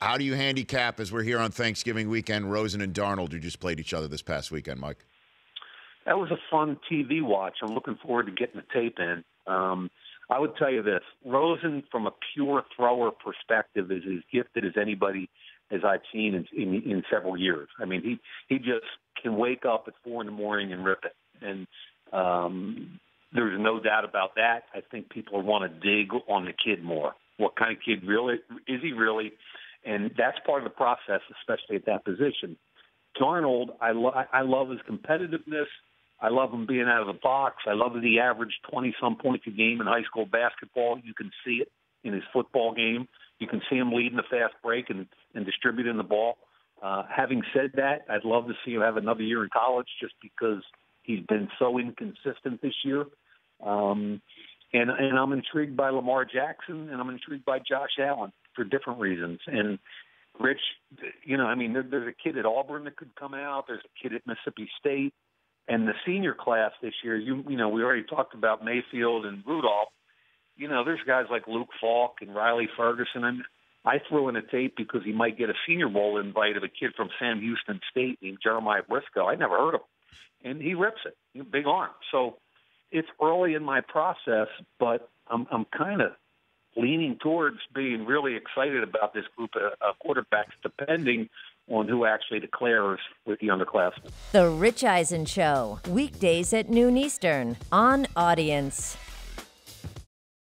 How do you handicap, as we're here on Thanksgiving weekend, Rosen and Darnold, who just played each other this past weekend, Mike? That was a fun TV watch. I'm looking forward to getting the tape in. I would tell you this. Rosen, from a pure thrower perspective, is as gifted as anybody as I've seen in several years. I mean, he just can wake up at 4 a.m. and rip it. And there's no doubt about that. I think people want to dig on the kid more. What kind of kid really is he really? And that's part of the process, especially at that position. Darnold, I love his competitiveness. I love him being out of the box. I love that he averaged 20-some points a game in high school basketball. You can see it in his football game. You can see him leading the fast break and distributing the ball. Having said that, I'd love to see him have another year in college just because he's been so inconsistent this year. And I'm intrigued by Lamar Jackson, and I'm intrigued by Josh Allen for different reasons. And Rich, there's a kid at Auburn that could come out. There's a kid at Mississippi State. And the senior class this year, we already talked about Mayfield and Rudolph. There's guys like Luke Falk and Riley Ferguson. And I threw in a tape because he might get a Senior Bowl invite of a kid from Sam Houston State named Jeremiah Briscoe. I never heard of him. And he rips it. Big arm. So it's early in my process, but I'm kind of leaning towards being really excited about this group of quarterbacks, depending on who actually declares with the underclassmen. The Rich Eisen Show, weekdays at noon Eastern on Audience.